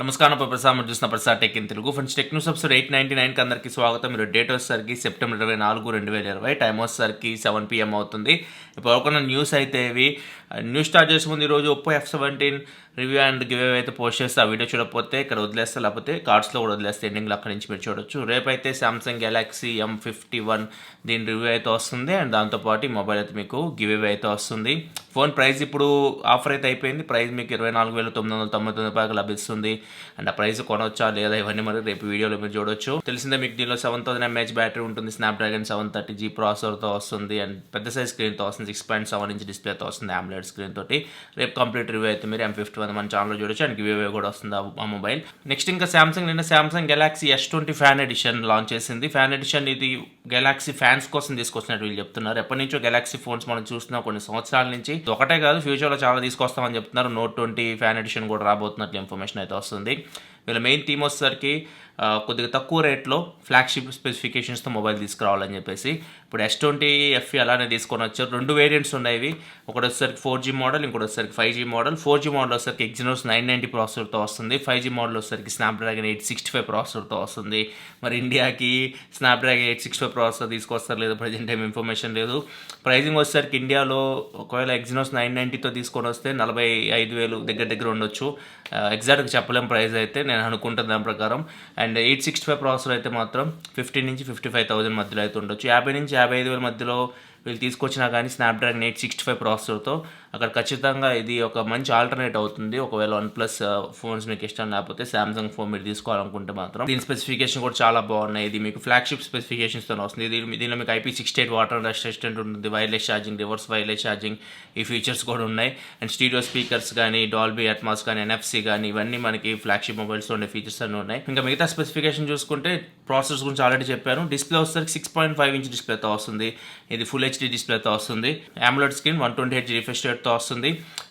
నమస్కారం ప్రసాద్ మీరు చూసిన Prasad tech in Telugu friends tech news episode 899కి అందరికీ స్వాగతం. మీరు డేట్ వచ్చేసరికి సెప్టెంబర్ 24, 2020 టైం వచ్చేసరికి 7 PM అవుతుంది. ఇప్పుడు ఒక న్యూస్ అయితే ఇవి న్యూస్ స్టార్ట్ చేసే ముందు ఈరోజు Oppo F17 review and give away అయితే పోస్ట్ చేస్తే ఆ వీడియో చూడకపోతే ఇక్కడ వదిలేస్తే, లేకపోతే కార్డ్స్లో కూడా వదిలేస్తే ఎండింగ్లో అక్కడి నుంచి మీరు చూడొచ్చు. రేపైతే సామ్సంగ్ గెలాక్సీ M51 దీని రివ్యూ అయితే వస్తుంది అండ్ దాంతోపాటు ఈ మొబైల్ అయితే మీకు గివ్ అవే అయితే వస్తుంది. ఫోన్ ప్రైస్ ఇప్పుడు ఆఫర్ అయితే అయిపోయింది. ప్రైస్ మీకు 24,999 లభిస్తుంది అండ్ ఆ ప్రైస్ కొనవచ్చా లేదా ఇవన్నీ మరి రేపు వీడియోలో మీరు చూడొచ్చు. తెలిసిందే మీకు దీనిలో 7000 mAh బ్యాటరీ ఉంటుంది, స్నాప్డ్రాగన్ 730G ప్రాసెసర్తో వస్తుంది అండ్ పెద్ద సైజ్ స్క్రీన్తో వస్తుంది, 6.7 ఇంచ్ డిస్ప్లేతో వస్తుంది AMOLED స్క్రీన్ తోటి. రేపు కంప్లీట్ రివ్యూ అయితే మీరు M51 మన ఛానల్లో చూడొచ్చు అండ్ గివ్ అవే కూడా వస్తుంది ఆ మొబైల్. నెక్స్ట్ ఇంకా Samsung Galaxy S20 fan edition launch చేసింది. ఫ్యాన్ ఎడిషన్ ఇది గెలాక్సీ ఫ్యాన్స్ కోసం తీసుకొచ్చినట్టు వీళ్ళు చెప్తున్నారు. ఎప్పటి నుంచో గెలాక్సీ ఫోన్స్ మనం చూస్తున్నాం కొన్ని సంవత్సరాల నుంచి. ఒకటే కాదు, ఫ్యూచర్లో చాలా తీసుకొస్తామని చెప్తున్నారు. Note 20 ఫ్యాన్ ఎడిషన్ కూడా రాబోతున్నట్లు ఇన్ఫర్మేషన్ అయితే వస్తుంది. వీళ్ళ మెయిన్ థీమ్ వచ్చేసరికి కొద్దిగా తక్కువ రేట్లో ఫ్లాగ్షిప్ స్పెసిఫికేషన్స్తో మొబైల్ తీసుకురావాలని చెప్పేసి ఇప్పుడు S20 FE అలానే తీసుకొని వచ్చారు. 2 వేరియంట్స్ ఉన్నాయి. ఒకటి వచ్చేసరికి 4G మోడల్, ఇంకోటి వచ్చేసరికి 5G మోడల్. 4G మోడల్ వచ్చేసరికి Exynos 990 ప్రాసెసర్తో వస్తుంది. 5G మోడల్ వచ్చేసరికి స్నాప్డ్రాగన్ 865 ప్రాసెసర్తో వస్తుంది. మరి ఇండియాకి స్నాప్డ్రాగన్ 865 ప్రాసెసర్ తీసుకొస్తారు లేదు ప్రజెంట్ ఏం ఇన్ఫర్మేషన్ లేదు. ప్రైజింగ్ వచ్చేసరికి ఇండియాలో ఒకవేళ Exynos 990తో తీసుకొని వస్తే 45,000 దగ్గర ఉండొచ్చు. ఎగ్జాక్ట్గా చెప్పలేం ప్రైస్ అయితే, నేను అనుకుంటున్న దాని ప్రకారం. అండ్ 865 ప్రాసెసర్ అయితే మాత్రం 15 నుంచి 55,000 మధ్యలో అయితే ఉండొచ్చు. 50 నుంచి 55,000 మధ్యలో వీళ్ళు తీసుకొచ్చినా కానీ స్నాప్డ్రాగన్ 865 ప్రాసెసర్తో అక్కడ ఖచ్చితంగా ఇది ఒక మంచి ఆల్టర్నేట్ అవుతుంది. ఒకవేళ OnePlus ఫోన్స్ మీకు ఇష్టం లేకపోతే సామ్సంగ్ ఫోన్ మీరు తీసుకోవాలనుకుంటే మాత్రం దీని స్పెసిఫికేషన్ కూడా చాలా బాగున్నాయి. ఇది మీకు ఫ్లాగ్షిప్ స్పెసిఫికేషన్స్తో వస్తుంది. దీనిలో మీకు IP68 వాటర్ రెసిస్టెంట్ ఉంటుంది, wireless charging, reverse wireless charging, ఈ ఫీచర్స్ కూడా ఉన్నాయి. అండ్ స్టీరియో స్పీకర్స్ కానీ, డాల్బీ అట్మాస్ కానీ, NFC కానీ ఇవన్నీ మనకి ఫ్లాగ్షిప్ మొబైల్స్లో ఉండే ఫీచర్స్ అన్నీ ఉన్నాయి. ఇంకా మిగతా స్పెసిఫికేషన్ చూసుకుంటే ప్రాసెసర్స్ గురించి ఆల్రెడీ చెప్పాను. డిస్ప్లే వచ్చేసరికి 6.5 ఇంచ్ డిస్ప్లేతో వస్తుంది. ఇది ఫుల్ HD డిస్ప్లేతో వస్తుంది. AMOLED స్క్రీన్ 128Hz రిఫ్రెష్ రేట్తో వస్తుంది.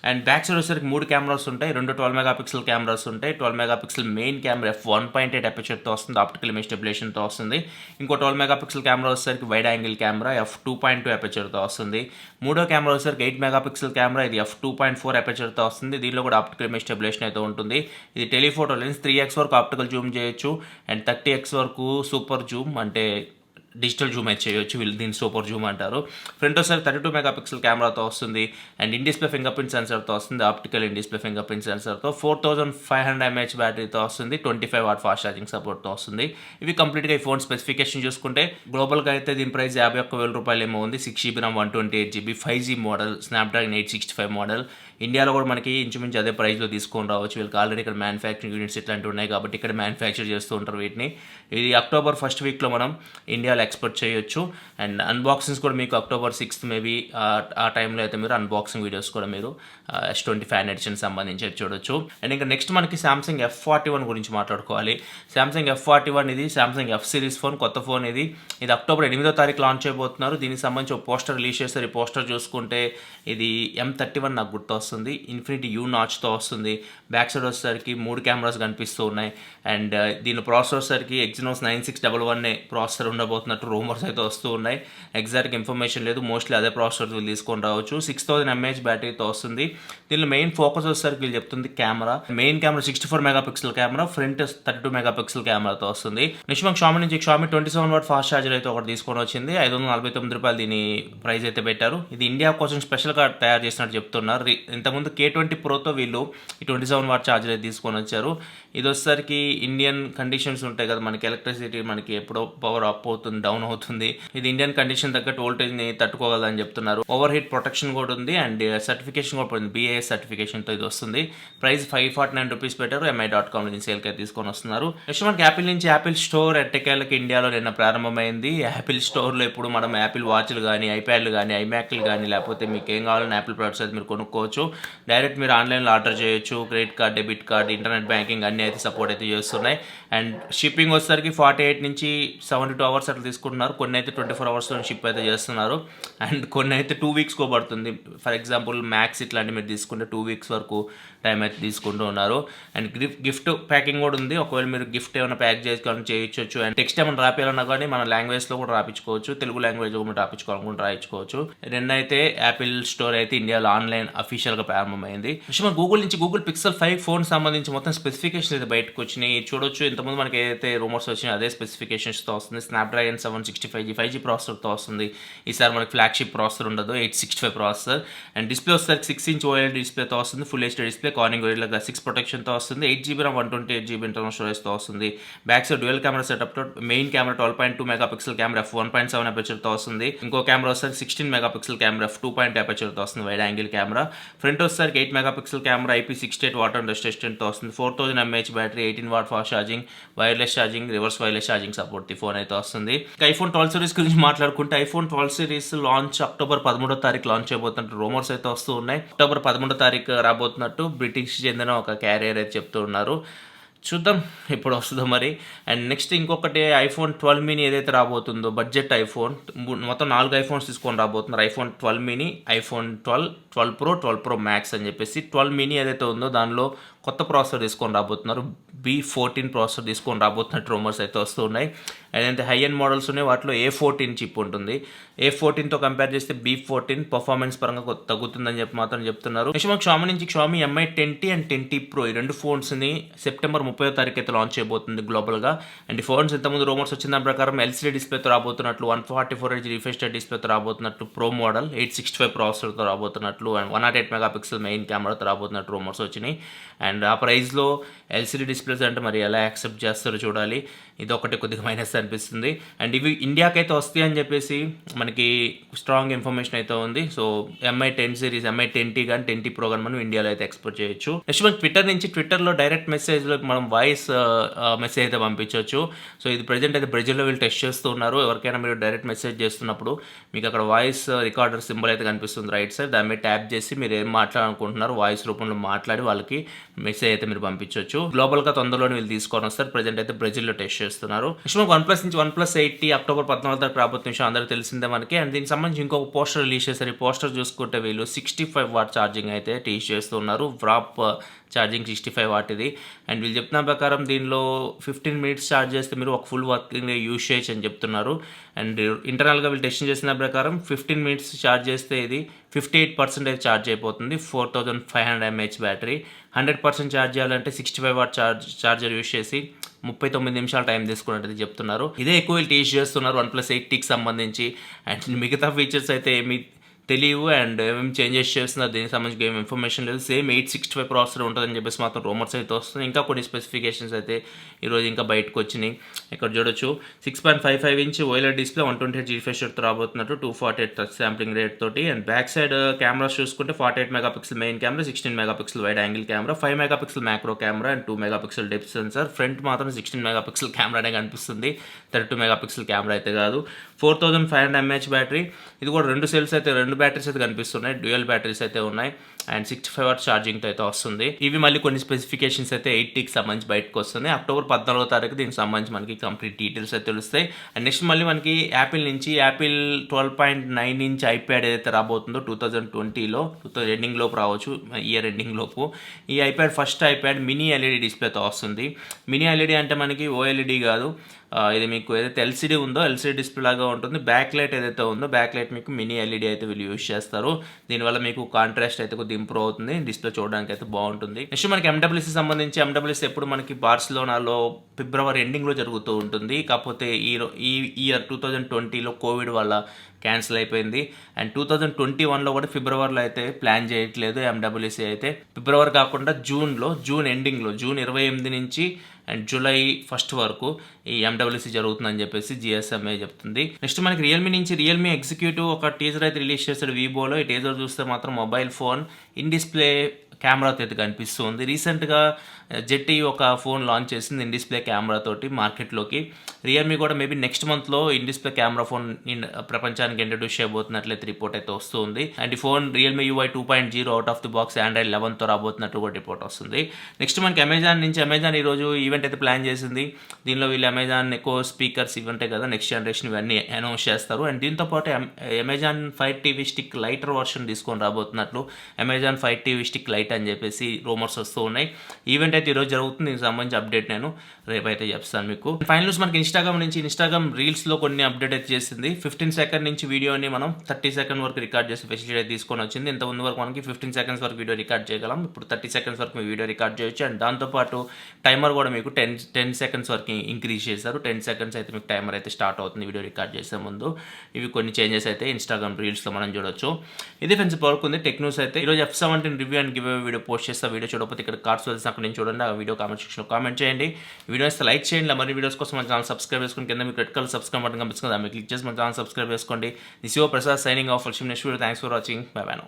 అండ్ బ్యాక్ సైడ్ వచ్చేసరికి 3 కెమెరాస్ ఉంటాయి. 2 12 మెగాపిక్సెల్ కెమెరాస్ ఉంటాయి. 12 మెగాపిక్సెల్ మెయిన్ కెమెరా f1.8 అపర్చర్తో వస్తుంది, ఆప్టికల్ ఇమేజ్ స్టెబిలేషన్తో వస్తుంది. ఇంకో 12 మెగాపిక్సెల్ కెమెరా వచ్చేసరికి వైడ్ యాంగిల్ కెమెరా f2.2 అపర్చర్తో వస్తుంది. మూడో కెమెరా వచ్చేసరికి 8 మెగాపిక్సెల్ కెమెరా, ఇది f2.4 అపర్చర్తో వస్తుంది. దీనిలో కూడా ఆప్టికల్ ఇమేజ్ స్టెబిలేషన్ అయితే ఉంటుంది. ఇది టెలిఫోటో లెన్స్ 3x వరకు ఆప్టికల్ జూమ్ చేయొచ్చు అండ్ 30x వరకు సూపర్ జూమ్ అంటే డిజిటల్ జూమ్ అయితే చేయొచ్చు. వీళ్ళు దీన్ని సూపర్ జూమ్ అంటారు. ఫ్రంట్ వచ్చేసరికి 32 మెగాపిక్సెల్ కెమెరాతో వస్తుంది and in display fingerprint సెన్సర్తో వస్తుంది, optical in display fingerprint సెన్సర్తో. 4500 mAh బ్యాటరీతో వస్తుంది, 25 వాట్ ఫాస్ట్ ఛార్జింగ్ సపోర్ట్తో వస్తుంది. ఇవి కంప్లీట్గా ఈ ఫోన్ స్పెసిఫికేషన్ చూసుకుంటే గ్లోబల్గా అయితే దీని ప్రైస్ 51,000 రూపాయలు ఏమో ఉంది. 6GB RAM, 128GB, 5G model, Snapdragon 865 model. ఇండియాలో కూడా మనకి ఇంచుమించు అదే ప్రైస్లో తీసుకొని రావచ్చు. వీళ్ళకి ఆల్రెడీ ఇక్కడ మ్యానుఫ్యాక్చరింగ్ యూనిట్స్ ఇట్లాంటివి ఉన్నాయి కాబట్టి ఇక్కడ మ్యానుఫ్యాక్చర్ చేస్తూ ఉంటారు వీటిని. ఇది అక్టోబర్ 1st వీక్లో మనం ఇండియాలో ఎక్స్పోర్ట్ చేయొచ్చు అండ్ అన్బాక్సింగ్స్ కూడా మీకు October 6th మేబీ ఆ టైంలో అయితే మీరు అన్బాక్సింగ్ వీడియోస్ కూడా మీరు S20 ఫ్యాన్ ఎడిషన్ సంబంధించి చూడొచ్చు. అండ్ ఇంకా నెక్స్ట్ మనకి సామ్సంగ్ F41 గురించి మాట్లాడుకోవాలి. సామ్సంగ్ F41 ఇది సామ్సంగ్ F సిరీస్ ఫోన్, కొత్త ఫోన్ ఇది October 8వ తారీఖు లాంచ్ చేయబోతున్నారు. దీనికి సంబంధించి ఒక పోస్టర్ రిలీజ్ చేస్తారు. ఈ పోస్టర్ చూసుకుంటే ఇది M31 నాకు గుర్తు వస్తుంది, ఇన్ఫినిటీ U నాచ్తో వస్తుంది. బ్యాక్ సైడ్ వచ్చేసరికి 3 కెమెరాస్ కనిపిస్తూ ఉన్నాయి అండ్ దీని ప్రాసెసర్ వచ్చేసరికి Exynos 9611 ప్రాసెసర్ ఉండబోతున్నట్టు రూమర్స్ అయితే వస్తూ ఉన్నాయి. ఎగ్జాక్ట్గా ఇన్ఫర్మేషన్ లేదు, మోస్ట్లీ అదే ప్రాసెసర్ వీళ్ళు తీసుకొని రావచ్చు. 6000 mAh బ్యాటరీతో వస్తుంది. దీనిలో మెయిన్ ఫోకస్ వచ్చేసరికి వీళ్ళు చెప్తుంది camera. Main camera 64 megapixel camera, front 32 megapixel కెమెరాతో వస్తుంది. నెక్స్ట్ మనకి షామీ నుంచి షామీ 27 వాట్ ఫాస్ట్ ఛార్జర్ అయితే ఒకటి తీసుకొని వచ్చింది. 549 రూపాయలు దీని ప్రైస్ అయితే పెట్టారు. ఇది ఇండియా కోసం స్పెషల్గా తయారు చేసినట్టు చెప్తున్నారు. ఇంతకుముందు K20 Proతో వీళ్ళు ఈ 27 వాట్ ఛార్జర్ అయితే తీసుకొని వచ్చారు. ఇది వచ్చేసరికి ఇండియన్ కండిషన్స్ ఉంటాయి కదా, మనకి ఎలక్ట్రిసిటీ మనకి ఎప్పుడో పవర్ అప్ అవుతుంది, డౌన్ అవుతుంది. ఇది ఇండియన్ కండిషన్ తగ్గట్టు వోల్టేజ్ని తట్టుకోగలదని చెప్తున్నారు. ఓవర్ హీట్ ప్రొటెక్షన్ కూడా ఉంది అండ్ సర్టిఫికేషన్ కూడా పడింది, BIS సర్టిఫికేషన్తో ఇది వస్తుంది. ప్రైస్ 549 రూపీస్ పెట్టారు. MI.com నుంచి సేల్కి అయితే తీసుకొని వస్తున్నారు. నెక్స్ట్ మనకి యాపిల్ నుంచి యాపిల్ స్టోర్ ఎట్టకేళ్ళకి ఇండియాలో నిన్న ప్రారంభమైంది. యాపిల్ స్టోర్లో ఇప్పుడు మనం యాపిల్ వాచ్లు కానీ, ఐప్యాడ్లు కానీ, ఐమ్యాక్లు కానీ లేకపోతే మీకు ఏం కావాలని యాపిల్ ప్రొడక్ట్స్ అయితే మీరు కొనుక్కోవచ్చు. డైరెక్ట్ మీరు ఆన్లైన్లో ఆర్డర్ చేయొచ్చు. Credit card, debit card, internet banking అన్నీ అయితే సపోర్ట్ అయితే చేస్తున్నాయి. అండ్ షిప్పింగ్ వచ్చేసరికి 48 నుంచి 72 అవర్స్ అట్లా తీసుకుంటున్నారు. కొన్ని అయితే 24 అవర్స్లో షిప్ అయితే చేస్తున్నారు అండ్ కొన్ని అయితే 2 weeks పడుతుంది. ఫర్ ఎగ్జాంపుల్ మ్యాక్స్ ఇట్లాంటి మీరు తీసుకుంటే 2 weeks వరకు టైం అయితే తీసుకుంటూ ఉన్నారు. అండ్ గిఫ్ట్ ప్యాకింగ్ కూడా ఉంది. ఒకవేళ మీరు గిఫ్ట్ ఏమైనా ప్యాక్ చేసుకోవాలని చేయొచ్చు అండ్ టెక్స్ట్ ఏమైనా రాపియాలన్నా కానీ మన లాంగ్వేజ్లో కూడా రాపించుకోవచ్చు. తెలుగు లాంగ్వేజ్ కూడా రాపించుకోవాలనుకుంటే రాయించుకోవచ్చు. నిన్న అయితే యాపిల్ స్టోర్ అయితే ఇండియాలో ఆన్లైన్ అఫీషియల్గా అఫీషియల్గా ప్రారంభమైంది. మన గూగుల్ నుంచి గూగుల్ పిక్సెల్ 5 ఫోన్ సంబంధించి మొత్తం స్పెసిఫికేషన్స్ అయితే బయటకు వచ్చినాయి. చూడొచ్చు, ఇంతకుముందు మనకి ఏదైతే రూమర్స్ వచ్చినాయి అదే స్పెసిఫికేషన్స్తో వస్తుంది. స్నాప్డ్రాగన్ 765G 5G ప్రాసెసర్తో వస్తుంది. ఈసారి మనకి ఫ్లాగ్షిప్ ప్రాసెసర్ ఉండదు, 865 ప్రాసెసర్. అండ్ డిస్ప్లే వచ్చేసరికి 6-inch OLED డిస్ప్లేతో వస్తుంది. Full HD display, Corning Gorilla glass 6 ప్రొటెక్షన్తో వస్తుంది. 8GB RAM 128GB ఇంటర్నల్ స్టోరేజ్తో వస్తుంది. బ్యాక్ సైడ్ డ్యూయల్ కెమెరా సెటప్తో main camera 12.2 megapixel camera f1.7 అపర్చర్తో వస్తుంది. ఇంకో కెమెరా వచ్చేసరికి 16 మెగాపిక్సెల్ కెమెరా f2.2 అపర్చర్తో వస్తుంది, వైడ్ యాంగిల్ కెమెరా. ఫ్రంట్ వచ్చేసరికి 8 megapixel camera IP68 water and dust రెసిస్టెంట్తో వస్తుంది. 4000 mAh battery, 18 watt fast charging, wireless charging, reverse wireless charging support ఈ ఫోన్ అయితే వస్తుంది. ఐఫోన్ 12 సిరీస్ గురించి మాట్లాడుకుంటే ఐఫోన్ 12 సిరీస్ లాంచ్ అక్టోబర్ 13వ తారీఖు లాంచ్ చేయబోతున్నట్టు రూమర్స్ అయితే వస్తూ ఉన్నాయి. అక్టోబర్ 13వ తారీఖు రాబోతున్నట్టు బ్రిటిష్ చెందిన ఒక క్యారియర్ అయితే చెప్తూ ఉన్నారు. చూద్దాం ఎప్పుడు వస్తుందో మరి. అండ్ నెక్స్ట్ ఇంకొకటి ఐఫోన్ 12 మినీ ఏదైతే రాబోతుందో బడ్జెట్ ఐఫోన్, మొత్తం 4 ఐఫోన్స్ తీసుకొని రాబోతున్నారు. IPhone 12 mini, iPhone 12, 12 Pro, 12 Pro Max అని చెప్పేసి 12 మినీ ఏదైతే ఉందో దానిలో కొత్త ప్రాసెసర్ తీసుకొని రాబోతున్నారు. B14 ప్రాసెసర్ తీసుకొని రాబోతున్నట్టు రూమర్స్ అయితే వస్తూ ఉన్నాయి. ఏదైతే హై ఎండ్ మోడల్స్ ఉన్నాయి వాటిలో A14 చిప్ ఉంటుంది. A14తో కంపేర్ చేస్తే B14 పర్ఫార్మెన్స్ పరంగా తగ్గుతుందని చెప్పి మాత్రం చెప్తున్నారు. నెక్స్ట్ మనకు Xiaomi నుంచి Xiaomi Mi 10T and 10T Pro ఈ రెండు ఫోన్స్ని సెప్టెంబర్ 30వ తారీఖు అయితే లాంచ్ చేయబోతుంది గ్లోబల్గా. అండ్ ఈ ఫోన్స్ ఇంతకుముందు రూమర్స్ వచ్చిన దాని ప్రకారం LCD డిస్ప్లేతో రాబోతున్నట్లు, 144Hz రిఫ్రెష్ రేట్ డిస్ప్లేతో రాబోతున్నట్లు, ప్రో మోడల్ 865 ప్రాసెసర్తో రాబోతున్నట్లు, అండ్ 108 మెగాపిక్సెల్ మెయిన్ కెమెరాతో రాబోతున్నట్టు రూమర్స్ వచ్చినాయి. అండ్ ఆ ప్రైస్లో LCD డిస్ప్లేస్ అంటే మరి ఎలా యాక్సెప్ట్ చేస్తారో చూడాలి. ఇది ఒకటి కొద్దిగా మైనస్ అనిపిస్తుంది. అండ్ ఇవి ఇండియాకి అయితే వస్తాయి అని చెప్పేసి మనకి స్ట్రాంగ్ ఇన్ఫర్మేషన్ అయితే ఉంది. So Mi 10 series, Mi 10T కానీ 10T Pro కానీ మనం ఇండియాలో అయితే ఎక్స్పోర్ట్ చేయొచ్చు. నెక్స్ట్ మనకి ట్విట్టర్ నుంచి, ట్విట్టర్లో డైరెక్ట్ మెసేజ్లో మనం వాయిస్ మెసేజ్ అయితే పంపించవచ్చు. సో ఇది ప్రజెంట్ అయితే బ్రెజిల్లో వీళ్ళు టెస్ట్ చేస్తూ ఉన్నారు. ఎవరికైనా మీరు డైరెక్ట్ మెసేజ్ చేస్తున్నప్పుడు మీకు అక్కడ వాయిస్ రికార్డర్ సింబల్ అయితే కనిపిస్తుంది రైట్ సైడ్, దాని మీద ట్యాప్ చేసి మీరు ఏం మాట్లాడాలనుకుంటున్నారు వాయిస్ రూపంలో మాట్లాడి వాళ్ళకి మెసేజ్ అయితే మీరు పంపించవచ్చు. గ్లోబల్గా తొందరలోనే వీళ్ళు తీసుకొని వస్తారు. ప్రజెంట్ అయితే బ్రెజిల్లో టెస్ట్ చేస్తున్నారు. నెక్స్ట్ మనకు OnePlus నుంచి OnePlus 8T అక్టోబర్ 14వ తారీఖు రాబోతున్న విషయం అందరికీ తెలిసిందే మనకి. అండ్ దీనికి సంబంధించి ఇంకొక పోస్టర్ రిలీజ్ చేశారు. ఈ పోస్టర్ చూసుకుంటే వీళ్ళు 65 వాట్ ఛార్జింగ్ అయితే టీచ్ చేస్తున్నారు. వ్రాప్ ఛార్జింగ్ 65 వాట్ ఇది. అండ్ వీళ్ళు చెప్తున్న ప్రకారం దీనిలో 15 మినిట్స్ ఛార్జ్ చేస్తే మీరు ఒక ఫుల్ వర్కింగ్ యూజ్ చేయొచ్చు అని చెప్తున్నారు. అండ్ ఇంటర్నల్గా వీళ్ళు టెస్ట్ చేసిన ప్రకారం 15 మినిట్స్ ఛార్జ్ చేస్తే ఇది 58% ఛార్జ్ అయిపోతుంది. 4500 mAh బ్యాటరీ. 100% ఛార్జ్ చేయాలంటే 65 వాట్ ఛార్జర్ యూజ్ చేసి 39 నిమిషాల టైం తీసుకున్నట్టు చెప్తున్నారు. ఇదే ఎక్కువ వీళ్ళు టేస్ట్ చేస్తున్నారు OnePlus 8Tకి సంబంధించి. అండ్ మిగతా ఫీచర్స్ అయితే ఏమి తెలియవు అండ్ ఏమేమి చేంజెస్ చేస్తున్నారు దీనికి సంబంధించి ఏమి ఇన్ఫర్మేషన్ లేదు. సేమ్ 865 ప్రాసెసర్ ఉంటుందని చెప్పేసి మాత్రం రూమర్స్ అయితే వస్తుంది. ఇంకా కొన్ని స్పెసిఫికేషన్స్ అయితే ఈరోజు ఇంకా బయటకు వచ్చినాయి. ఇక్కడ చూడొచ్చు 6.55 inch OLED display, 128Hz refresh రేట్తో రాబోతున్నట్టు, 248 టచ్ శాంప్లింగ్ రేట్ తోటి. అండ్ బ్యాక్ సైడ్ కెమెరాస్ చూసుకుంటే 48 megapixel main camera, 16 megapixel wide angle camera, 5 megapixel macro camera and 2 megapixel depth sensor. Front మాత్రం 16 మెగాపిక్సెల్ కెమెరానే కనిపిస్తుంది, 32 మెగాపిక్సెల్ కెమెరా అయితే కాదు. 4500 mAh బ్యాటరీ. ఇది కూడా 2 సెల్స్ అయితే, 2 బ్యాటరీస్ అయితే కనిపిస్తున్నాయి, డ్యూయల్ బ్యాటరీస్ అయితే ఉన్నాయి. అండ్ 65 వాట్ ఛార్జింగ్తో అయితే వస్తుంది. ఇవి మళ్ళీ కొన్ని స్పెసిఫికేషన్స్ అయితే 8Tకి సంబంధించి బయటకు వస్తుంది. అక్టోబర్ 14వ తారీఖు దీనికి సంబంధించి మనకి కంప్లీట్ డీటెయిల్స్ అయితే తెలుస్తాయి. అండ్ నెక్స్ట్ మళ్ళీ మనకి యాపిల్ నుంచి యాపిల్ 12.9 ఇంచ్ ఐప్యాడ్ ఏదైతే రాబోతుందో 2020లో ఎండింగ్ లోపు రావచ్చు, ఇయర్ ఎండింగ్ లోపు. ఈ iPad first iPad mini LED డిస్ప్లేతో వస్తుంది. మినీ LED అంటే మనకి OLED కాదు, ఇది మీకు ఏదైతే LCD ఉందో LCD డిస్ప్లే లాగా ఉంటుంది. బ్యాక్ లైట్ ఏదైతే ఉందో బ్యాక్ లైట్ మీకు మినీ LED అయితే వీళ్ళు యూజ్ చేస్తారు. దీనివల్ల మీకు కాంట్రాస్ట్ అయితే కొద్దిగా ఇంప్రూవ్ అవుతుంది, డిస్ప్లే చూడడానికి అయితే బాగుంటుంది. నెక్స్ట్ మనకి MWC సంబంధించి, MWC ఎప్పుడు మనకి బార్సిలోనాలో ఫిబ్రవరి ఎండింగ్లో జరుగుతూ ఉంటుంది. కాకపోతే ఈ ఇయర్ 2020లో కోవిడ్ వల్ల క్యాన్సిల్ అయిపోయింది. అండ్ 2021లో కూడా ఫిబ్రవరిలో అయితే ప్లాన్ చేయట్లేదు MWC అయితే. ఫిబ్రవరి కాకుండా జూన్ ఎండింగ్లో, జూన్ 28 నుంచి అండ్ జూలై 1 వరకు ఈ MWC జరుగుతుందని చెప్పేసి GSMA చెప్తుంది. నెక్స్ట్ మనకి రియల్మీ నుంచి రియల్మీ ఎగ్జిక్యూటివ్ ఒక టీజర్ అయితే రిలీజ్ చేశాడు వివోలో. ఈ టీజర్ చూస్తే మాత్రం మొబైల్ ఫోన్ ఇన్ డిస్ప్లే కెమెరాతో అయితే కనిపిస్తుంది. రీసెంట్గా ZTE ఒక ఫోన్ లాంచ్ చేసింది ఇన్ డిస్ప్లే కెమెరాతోటి మార్కెట్లోకి. రియల్మీ కూడా మేబీ నెక్స్ట్ మంత్లో ఇన్ డిస్ప్లే కెమెరా ఫోన్ ప్రపంచానికి ఇంట్రడ్యూస్ చేయబోతున్నట్లయితే రిపోర్ట్ అయితే వస్తుంది. అండ్ ఈ phone Realme UI 2.0 out of the box Android 11తో రాబోతున్నట్టు కూడా రిపోర్ట్ వస్తుంది. నెక్స్ట్ మనకి అమెజాన్ నుంచి, అమెజాన్ ఈరోజు ఈవెంట్ అయితే ప్లాన్ చేసింది. దీనిలో వీళ్ళు అమెజాన్ ఎక్కువ స్పీకర్స్ ఇవంటే కదా నెక్స్ట్ జనరేషన్ ఇవన్నీ అనౌన్స్ చేస్తారు. అండ్ దీంతోపాటు Amazon Fire TV stick lighter version తీసుకొని రాబోతున్నట్లు, Amazon Fire TV stick lite అని చెప్పేసి రూమర్స్ వస్తూ ఉన్నాయి. ఈవెంట్ అయితే ఈరోజు జరుగుతుంది. దీనికి సంబంధించి అప్డేట్ నేను రేపైతే చెప్తాను మీకు. ఫైనల్ న్యూస్ మనకి ఇన్స్టాగ్రామ్ రీల్స్లో కొన్ని అప్డేట్ అయితే చేసింది. 15 సెకండ్ నుంచి వీడియోని మనం 30 సెకండ్ వరకు రికార్డ్ చేసే ఫెసిలిటీ అయితే తీసుకొని వచ్చింది. ఇంత ముందు వరకు మనకి 15 సెకండ్స్ వరకు వీడియో రికార్డ్ చేయగలం, ఇప్పుడు 30 సెకండ్స్ వరకు వీడియో రికార్డ్ చేయొచ్చు. అండ్ దాంతోపాటు టైమర్ కూడా మీకు 10 సెకండ్స్ వరకు ఇంక్రీజ్ చేశారు. 10 సెకండ్స్ అయితే మీకు టైమర్ అయితే స్టార్ట్ అవుతుంది వీడియో రికార్డ్ చేసే ముందు. ఇవి కొన్ని చేంజెస్ అయితే ఇన్స్టాగ్రామ్ రీల్స్లో మనం చూడొచ్చు. ఇది ఫ్రెండ్స్ వరకు ఉంది టెక్ న్యూస్ అయితే. ఈరోజు F17 review and give away video post చేస్తా. వీడియో చూడకపోతే ఇక్కడ కార్డ్స్ వెళ్తే అక్కడ నుంచి చూడండి. ఆ వీడియో కామెంట్ సెక్షన్లో కామెంట్ చేయండి. వీడియో ఇస్తే లైక్ చేయండి. మరి వీడియోస్ కోసం మన ఛానల్ సబ్స్క్రైబ్ చేసుకుని కింద మీకు రెడ్ కలర్ సబ్స్క్రైబ్ బటన్ కనిపిస్తుంది. దాన్ని క్లిక్ చేసి మన ఛానల్ సబ్స్క్రైబ్ చేసుకోండి. This your Prasad signing off. Next video. Thanks for watching. By by now.